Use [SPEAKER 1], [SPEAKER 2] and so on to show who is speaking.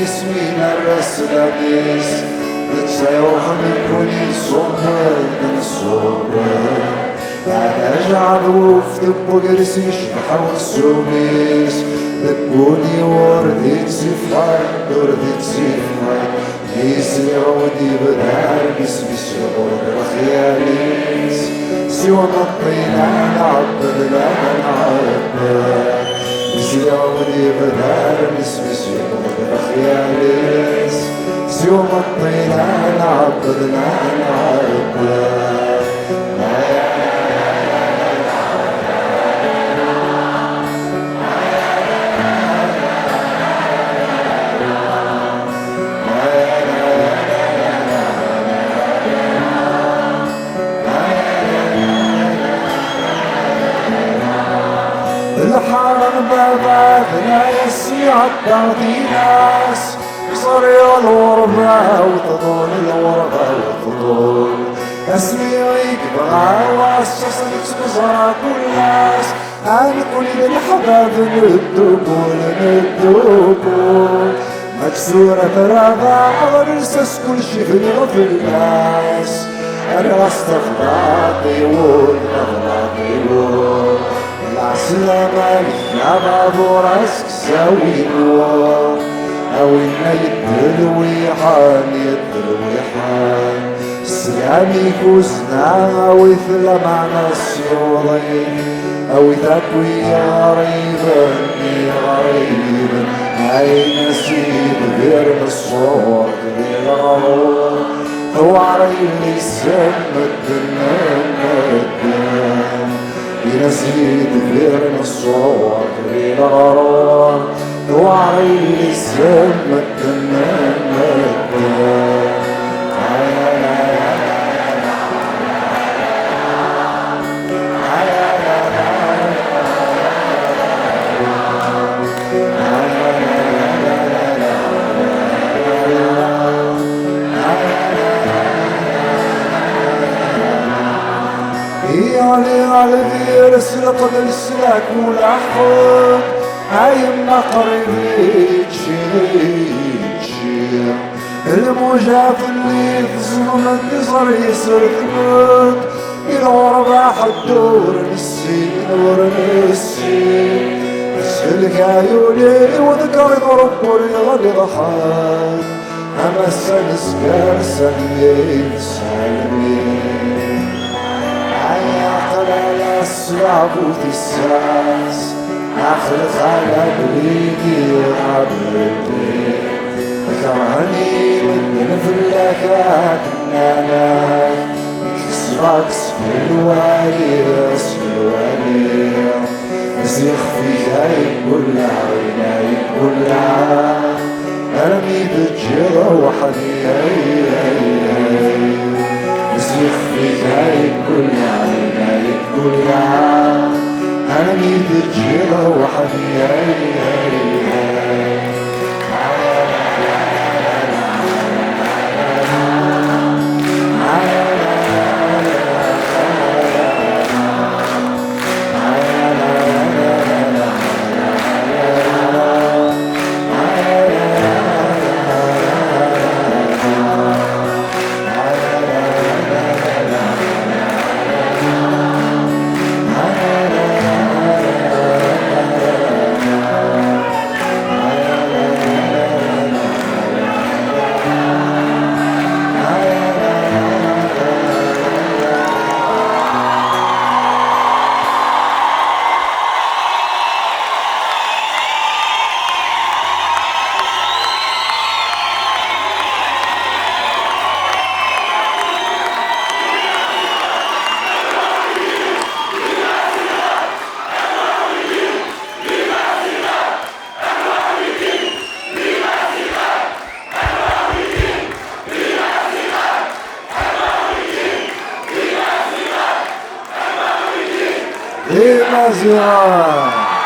[SPEAKER 1] اسمي الرسلانيس نتسيوح من كوني صبر من الصبر أنا أجعل وفد بوغرسي شبحة والسوميس بكوني وردي تسيفها وردي تسيفها نيسي عودي بدار باسمي سيغور الخياليس سوى مطينا نعبد لا نعبد نيسي عودي بدار باسمي سيغور الخياليس سوى مطينا نعبد لا نعبد الحرم باباتنا يسيع التعطي ناس يصري الغربة وتطول الغربة وتطول اسمي يكبر واسسك بزرع كل ناس انا كل الحباب ندوكول ندوكول مكسورة رضا ورسس كل شي في الناس انا استفضاطي والمغلاطي العسلامة يا بابو راسك ساوي نوار أو إنا يدلويحان يدلويحان سلامي كوزنا أو يثلى معنا السيوضي أو يثاكوي يا غريبا غريبا عين نسيب غير الصور غير غرور هو عريب يسمى الدنيا ينسيد غير الصور غير غرور توعي السم الدنيا على ذير سلق بالسلاك والأحفظ عايم مقربي تشيل الموجة في اللي في الزمن يصر يسر ثبت الغربة حدور نسي نور نسي السلك عيوني وذكر ضرب وريض ضحاك أما السنسكر سلمين سلمين على السلابوت الساس أخلص على بريدي عبرتي كرهني من فلكات النانا يكسرك سفل الوالي سفل الوالي يزيخ في عين كل عين كل عين أرمي بالجرى وحدي يزيخ في عين كل عين كل عين أرمي بالجرى وحدي Mazia!